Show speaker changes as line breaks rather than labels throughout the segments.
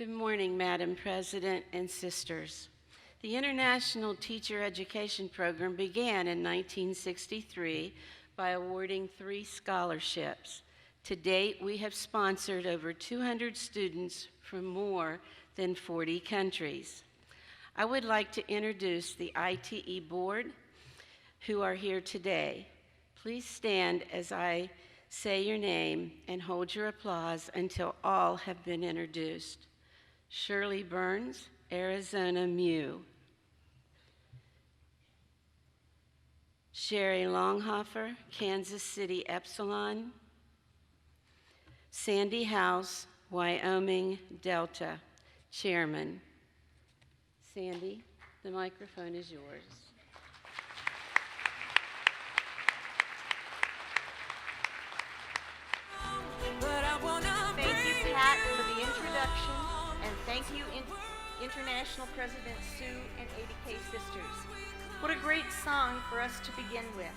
Good morning, Madam President and sisters. The International Teacher Education Program began in 1963 by awarding 3 scholarships. To date, we have sponsored over 200 students from more than 40 countries. I would like to introduce the ITE Board who are here today. Please stand as I say your name and hold your applause until all have been introduced. Shirley Burns, Arizona Mu. Sherry Longhofer, Kansas City Epsilon. Sandy House, Wyoming Delta, Chairman. Sandy, the microphone is yours.
Thank you, Pat, for the introduction, and thank you, International President Sue and ADK Sisters. What a great song for us to begin with.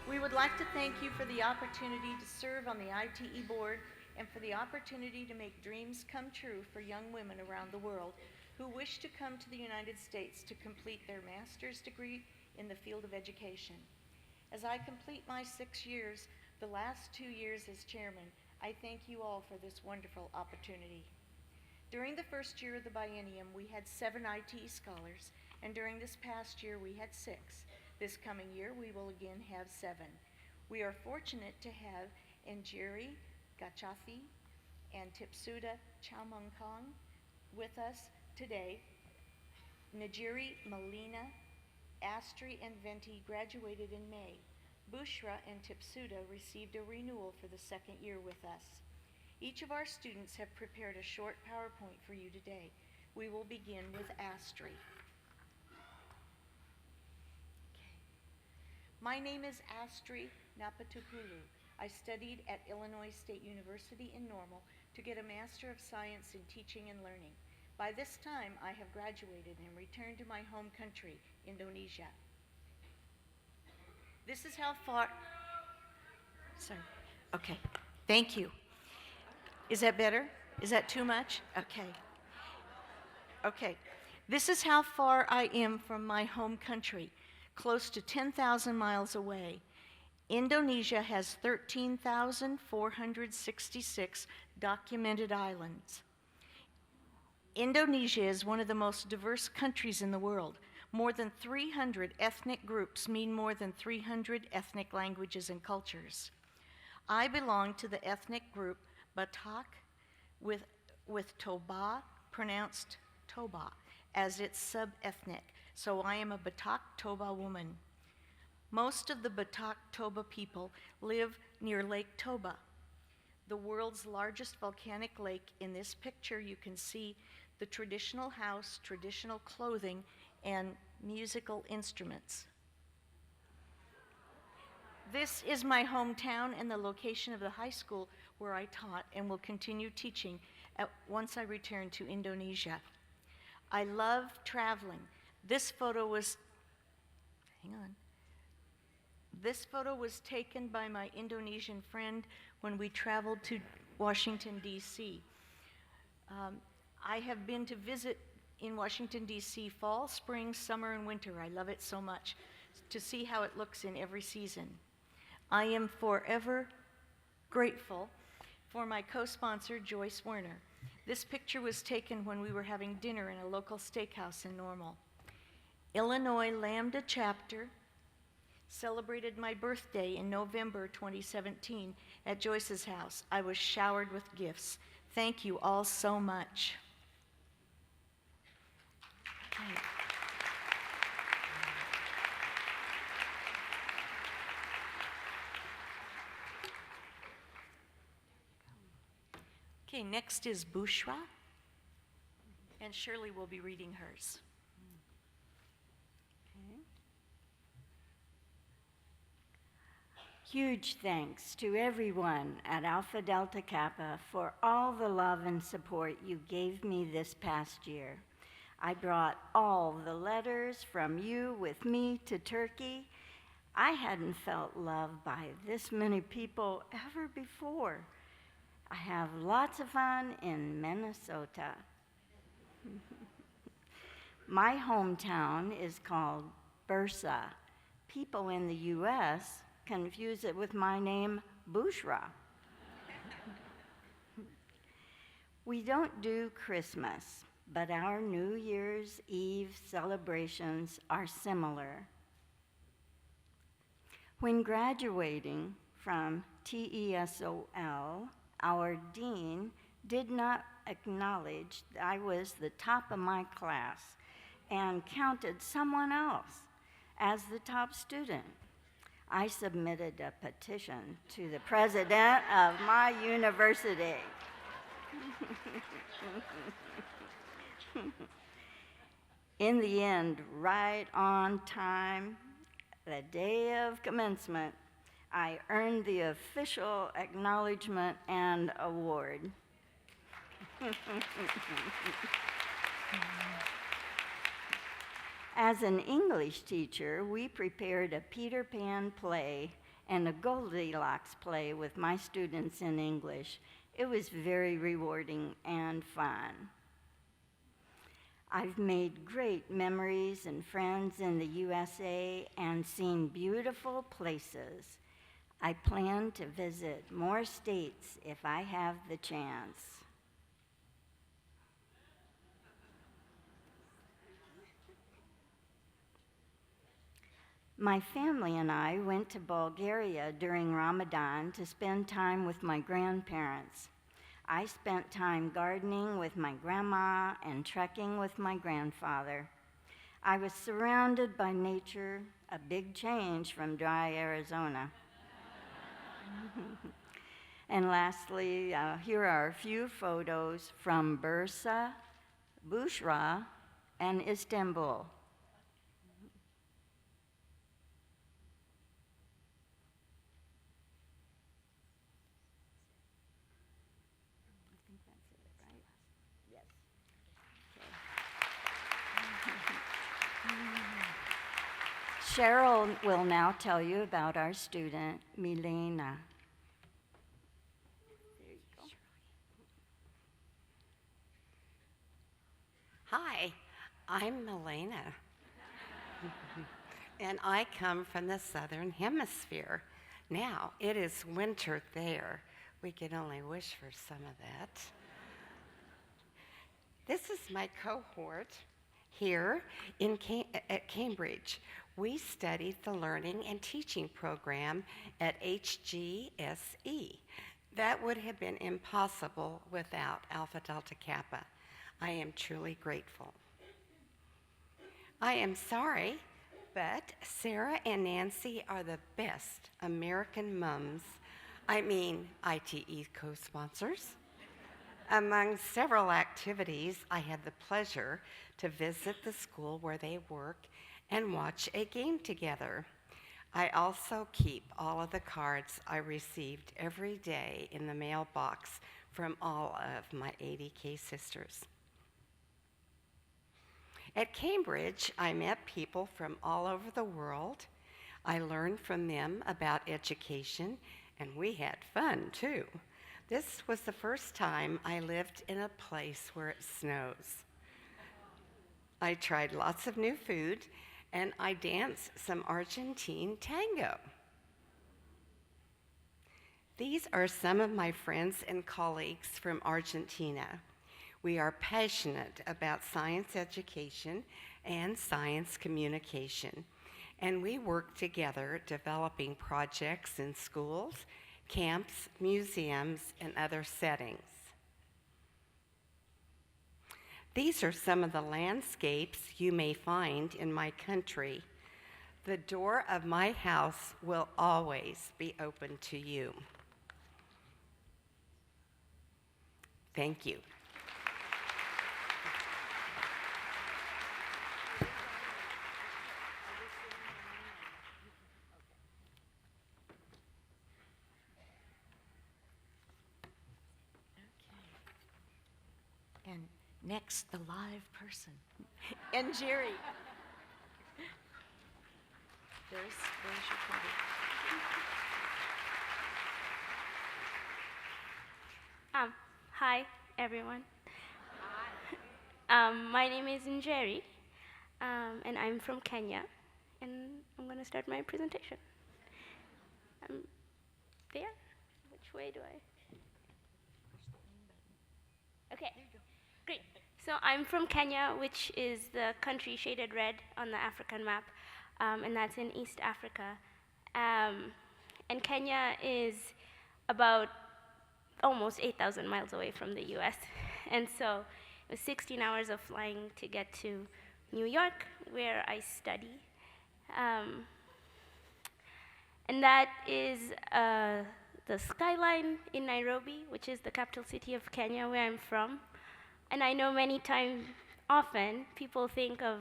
We would like to thank you for the opportunity to serve on the ITE board and for the opportunity to make dreams come true for young women around the world who wish to come to the United States to complete their master's degree in the field of education. As I complete my 6 years, the last 2 years as chairman, I thank you all for this wonderful opportunity. During the first year of the biennium, we had 7 ITE scholars, and during this past year, we had 6. This coming year, we will again have 7. We are fortunate to have Njeri Gachathi and Tipsuda Chaumongkong with us today. Najiri Malina, Astri, and Venti graduated in May. Bushra and Tipsuda received a renewal for the 2nd year with us. Each of our students have prepared a short PowerPoint for you today. We will begin with Astri. My name is Astri Napatupulu. I studied at Illinois State University in Normal to get a Master of Science in Teaching and Learning. By this time, I have graduated and returned to my home country, Indonesia. This is how far, sorry, okay, thank you. Is that better? Is that too much? Okay. Okay, this is how far I am from my home country, close to 10,000 miles away. Indonesia has 13,466 documented islands. Indonesia is one of the most diverse countries in the world. More than 300 ethnic groups mean more than 300 ethnic languages and cultures. I belong to the ethnic group Batak with Toba, pronounced Toba, as its sub-ethnic. So I am a Batak Toba woman. Most of the Batak Toba people live near Lake Toba, the world's largest volcanic lake. In this picture, you can see the traditional house, traditional clothing, and musical instruments. This is my hometown and the location of the high school where I taught and will continue teaching once I return to Indonesia. I love traveling. This photo was taken by my Indonesian friend when we traveled to Washington, D.C. I have been to visit in Washington, D.C. fall, spring, summer, and winter. I love it so much to see how it looks in every season. I am forever grateful for my co-sponsor, Joyce Werner. This picture was taken when we were having dinner in a local steakhouse in Normal. Illinois Lambda Chapter celebrated my birthday in November 2017 at Joyce's house. I was showered with gifts. Thank you all so much. Okay, next is Bushra, and Shirley will be reading hers.
Okay. Huge thanks to everyone at Alpha Delta Kappa for all the love and support you gave me this past year. I brought all the letters from you with me to Turkey. I hadn't felt loved by this many people ever before. I have lots of fun in Minnesota. My hometown is called Bursa. People in the U.S. confuse it with my name, Bushra. We don't do Christmas, but our New Year's Eve celebrations are similar. When graduating from TESOL, our dean did not acknowledge that I was the top of my class and counted someone else as the top student. I submitted a petition to the president of my university. In the end, right on time, the day of commencement, I earned the official acknowledgement and award. As an English teacher, we prepared a Peter Pan play and a Goldilocks play with my students in English. It was very rewarding and fun. I've made great memories and friends in the USA and seen beautiful places. I plan to visit more states if I have the chance. My family and I went to Bulgaria during Ramadan to spend time with my grandparents. I spent time gardening with my grandma and trekking with my grandfather. I was surrounded by nature, a big change from dry Arizona. And lastly, here are a few photos from Bursa, Bushra, and Istanbul. Cheryl will now tell you about our student, Milena. There you go.
Hi, I'm Milena, and I come from the Southern Hemisphere. Now, it is winter there. We can only wish for some of that. This is my cohort here at Cambridge. We studied the Learning and Teaching program at HGSE. That would have been impossible without Alpha Delta Kappa. I am truly grateful. I am sorry, but Sarah and Nancy are the best American mums, ITE co-sponsors. Among several activities, I had the pleasure to visit the school where they work and watch a game together. I also keep all of the cards I received every day in the mailbox from all of my 80K sisters. At Cambridge, I met people from all over the world. I learned from them about education, and we had fun too. This was the first time I lived in a place where it snows. I tried lots of new food, and I danced some Argentine tango. These are some of my friends and colleagues from Argentina. We are passionate about science education and science communication, and we work together developing projects in schools, camps, museums, and other settings. These are some of the landscapes you may find in my country. The door of my house will always be open to you. Thank you.
And next, the live person. And Jerry. There's your party.
Hi, everyone. My name is Njeri, and I'm from Kenya, and I'm going to start my presentation. There? Which way do I? Okay, great. So I'm from Kenya, which is the country shaded red on the African map, and that's in East Africa. And Kenya is about almost 8,000 miles away from the US. And so it was 16 hours of flying to get to New York, where I study. And that is the skyline in Nairobi, which is the capital city of Kenya, where I'm from. And I know often, people think of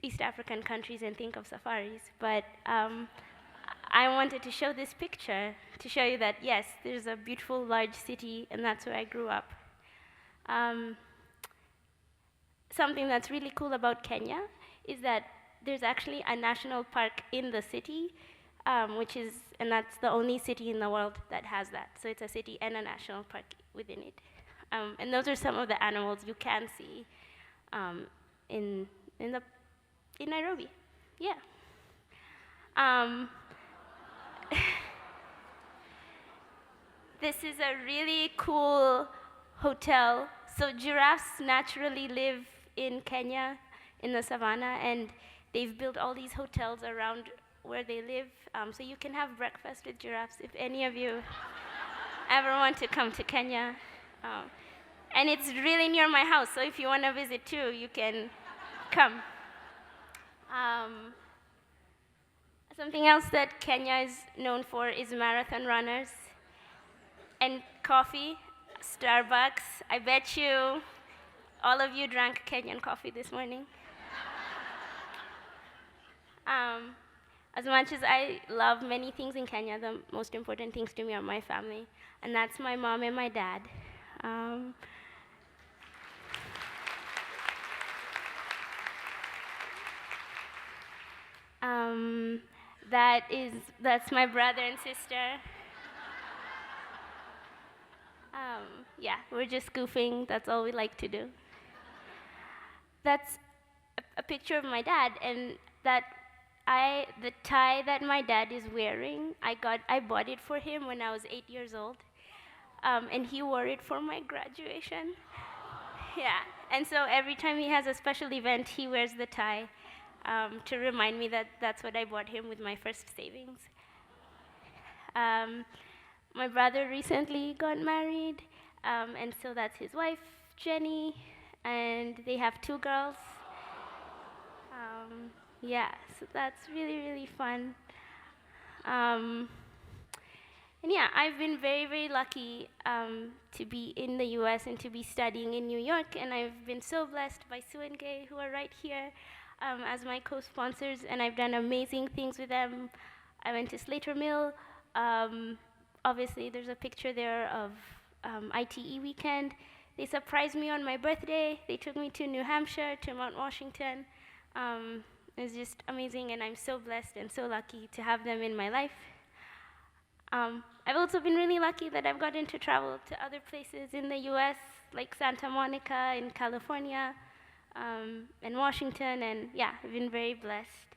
East African countries and think of safaris, but I wanted to show this picture to show you that, yes, there's a beautiful, large city, and that's where I grew up. Something that's really cool about Kenya is that there's actually a national park in the city, and that's the only city in the world that has that. So it's a city and a national park within it. And those are some of the animals you can see in Nairobi. Yeah. This is a really cool hotel. So giraffes naturally live in Kenya, in the savannah, and they've built all these hotels around where they live. So you can have breakfast with giraffes if any of you ever want to come to Kenya. And it's really near my house, so if you want to visit too, you can come. Something else that Kenya is known for is marathon runners and coffee, Starbucks. I bet you all of you drank Kenyan coffee this morning. As much as I love many things in Kenya, the most important things to me are my family, and that's my mom and my dad. That's my brother and sister. Yeah, we're just goofing. That's all we like to do. That's a picture of my dad, and the tie that my dad is wearing, I bought it for him when I was 8 years old, and he wore it for my graduation. Yeah, and so every time he has a special event, he wears the tie to remind me that that's what I bought him with my first savings. My brother recently got married, and so that's his wife, Jenny, and they have 2 girls. Yeah, so that's really, really fun. And yeah, I've been very, very lucky to be in the US and to be studying in New York, and I've been so blessed by Sue and Gay, who are right here as my co-sponsors, and I've done amazing things with them. I went to Slater Mill. Obviously, there's a picture there of ITE weekend. They surprised me on my birthday. They took me to New Hampshire, to Mount Washington. It was just amazing, and I'm so blessed and so lucky to have them in my life. I've also been really lucky that I've gotten to travel to other places in the US, like Santa Monica in California, and Washington, and yeah, I've been very blessed.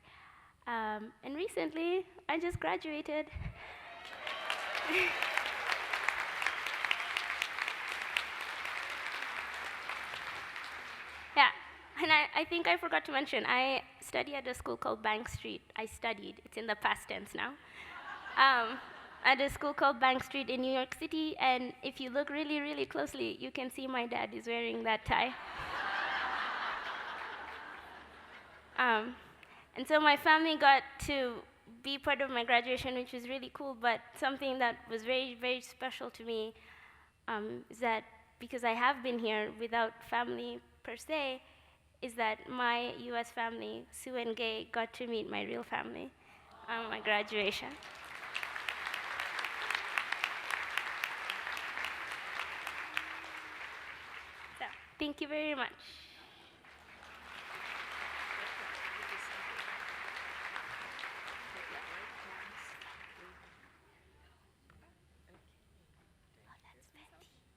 And recently, I just graduated. Yeah, and I think I forgot to mention, I study at a school called Bank Street. I studied, it's in the past tense now. At a school called Bank Street in New York City, and if you look really, really closely, you can see my dad is wearing that tie. And so my family got to be part of my graduation, which was really cool, but something that was very, very special to me is that because I have been here without family per se, is that my US family, Sue and Gay, got to meet my real family on my graduation. So, thank you very much.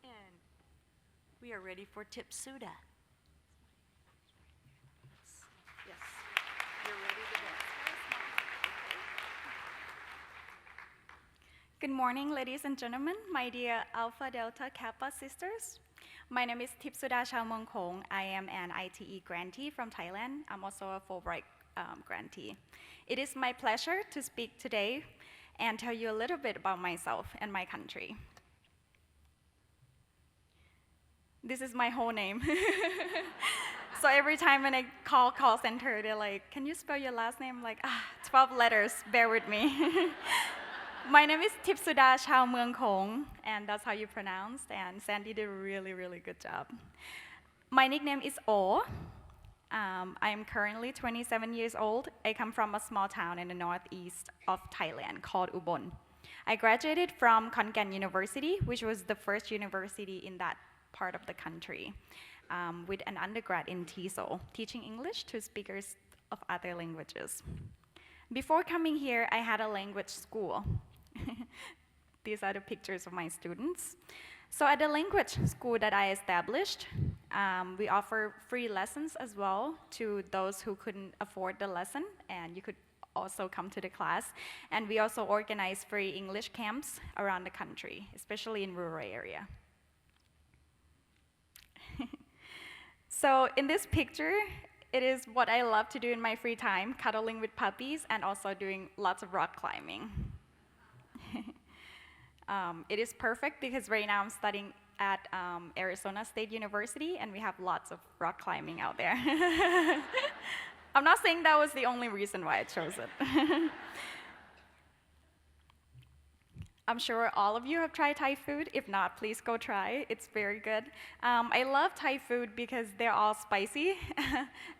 And we are ready for Tipsuda. Good morning, ladies and gentlemen, my dear Alpha Delta Kappa sisters. My name is Tipsuda Chaumongkong. I am an ITE grantee from Thailand. I'm also a Fulbright grantee. It is my pleasure to speak today and tell you a little bit about myself and my country. This is my whole name. So every time when I call center, they're like, can you spell your last name? I'm like, 12 letters, bear with me. My name is Tipsuda Chaumongkong, and that's how you pronounce, and Sandy did a really, really good job. My nickname is O. I am currently 27 years old. I come from a small town in the northeast of Thailand called Ubon. I graduated from Khon Kaen University, which was the first university in that part of the country, with an undergrad in TESOL, teaching English to speakers of other languages. Before coming here, I had a language school. These are the pictures of my students. So at the language school that I established, we offer free lessons as well to those who couldn't afford the lesson, and you could also come to the class. And we also organize free English camps around the country, especially in rural area. So in this picture, it is what I love to do in my free time, cuddling with puppies and also doing lots of rock climbing. It is perfect because right now I'm studying at Arizona State University and we have lots of rock climbing out there. I'm not saying that was the only reason why I chose it. I'm sure all of you have tried Thai food. If not, please go try. It's very good. I love Thai food because they're all spicy.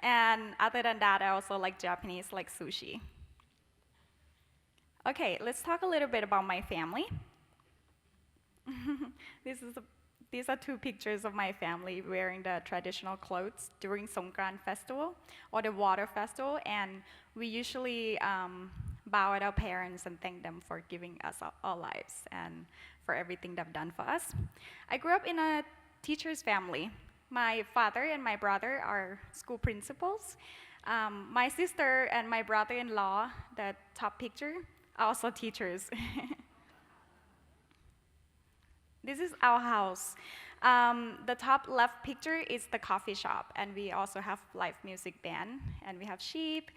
And other than that, I also like Japanese, like sushi. Okay, let's talk a little bit about my family. These are two pictures of my family wearing the traditional clothes during Songkran festival or the water festival. And we usually bow at our parents and thank them for giving us our lives and for everything they've done for us. I grew up in a teacher's family. My father and my brother are school principals. My sister and my brother-in-law, the top picture, are also teachers. This is our house. The top left picture is the coffee shop, and we also have live music band, and we have sheep.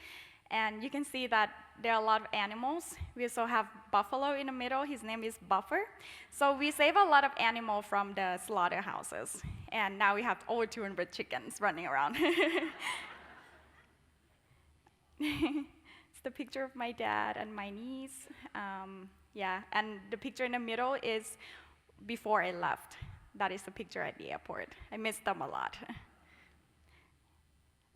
And you can see that there are a lot of animals. We also have buffalo in the middle. His name is Buffer. So we save a lot of animal from the slaughterhouses. And now we have over 200 chickens running around. It's the picture of my dad and my niece. Yeah, and the picture in the middle is before I left. That is the picture at the airport. I miss them a lot.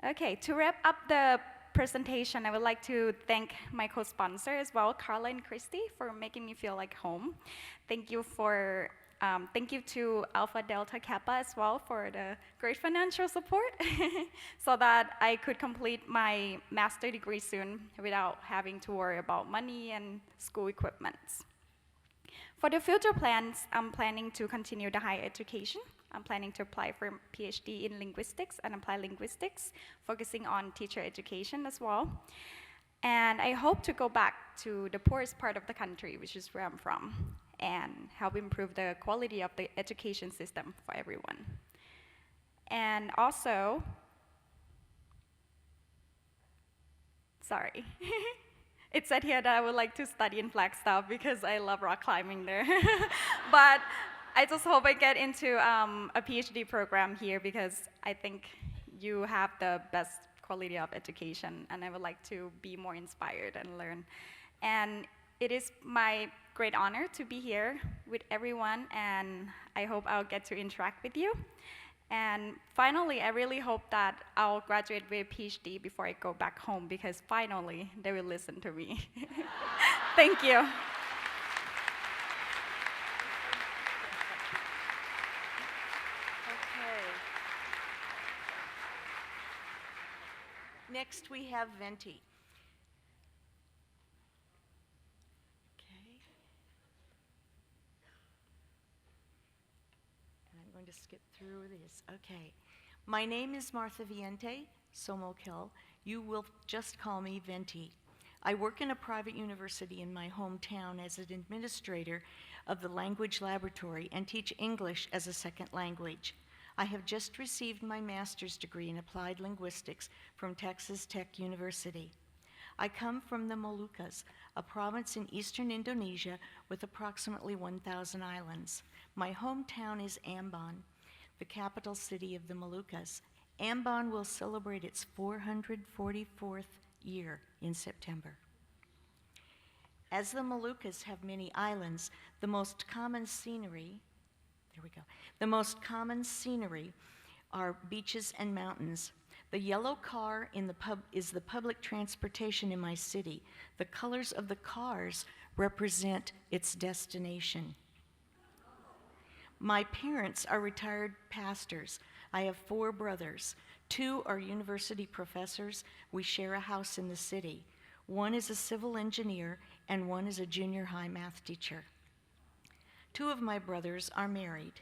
Okay, to wrap up the presentation, I would like to thank my co-sponsor as well, Carla and Christy, for making me feel like home. Thank you to Alpha Delta Kappa as well for the great financial support so that I could complete my master's degree soon without having to worry about money and school equipment. For the future plans, I'm planning to continue the higher education. I'm planning to apply for a PhD in linguistics and applied linguistics, focusing on teacher education as well. And I hope to go back to the poorest part of the country, which is where I'm from, and help improve the quality of the education system for everyone. And also, sorry. It said here that I would like to study in Flagstaff because I love rock climbing there. But I just hope I get into a PhD program here because I think you have the best quality of education, and I would like to be more inspired and learn. And it is my great honor to be here with everyone, and I hope I'll get to interact with you. And finally, I really hope that I'll graduate with a PhD before I go back home because finally they will listen to me. Thank you.
Next, we have Venti.
Okay. And I'm going to skip through this. Okay. My name is Martha Viente Somokil. You will just call me Venti. I work in a private university in my hometown as an administrator of the language laboratory and teach English as a second language. I have just received my master's degree in applied linguistics from Texas Tech University. I come from the Moluccas, a province in eastern Indonesia with approximately 1,000 islands. My hometown is Ambon, the capital city of the Moluccas. Ambon will celebrate its 444th year in September. As the Moluccas have many islands, the most common scenery are beaches and mountains. The yellow car is the public transportation in my city. The colors of the cars represent its destination. My parents are retired pastors. I have 4 brothers. 2 are university professors. We share a house in the city. 1 is a civil engineer, and 1 is a junior high math teacher. 2 of my brothers are married.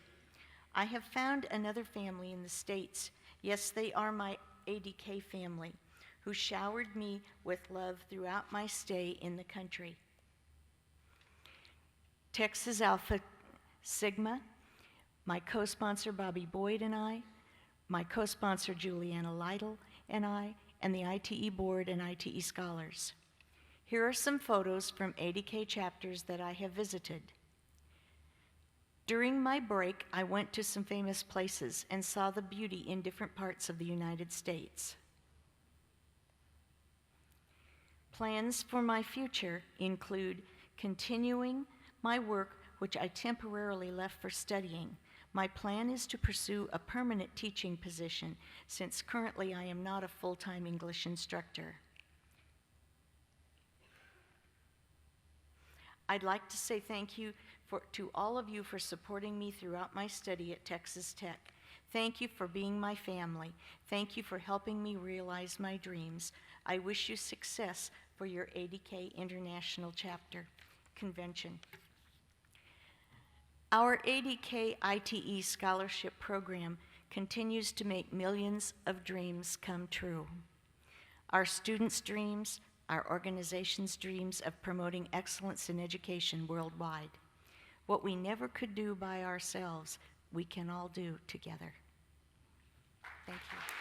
I have found another family in the States. Yes, they are my ADK family, who showered me with love throughout my stay in the country. Texas Alpha Sigma, my co-sponsor Bobby Boyd and I, my co-sponsor Juliana Lytle and I, and the ITE board and ITE scholars. Here are some photos from ADK chapters that I have visited. During my break, I went to some famous places and saw the beauty in different parts of the United States. Plans for my future include continuing my work, which I temporarily left for studying. My plan is to pursue a permanent teaching position, since currently I am not a full-time English instructor. I'd like to say thank you to all of you for supporting me throughout my study at Texas Tech. Thank you for being my family. Thank you for helping me realize my dreams. I wish you success for your ADK International Chapter Convention. Our ADK ITE Scholarship Program continues to make millions of dreams come true. Our students' dreams, our organization's dreams of promoting excellence in education worldwide. What we never could do by ourselves, we can all do together. Thank you.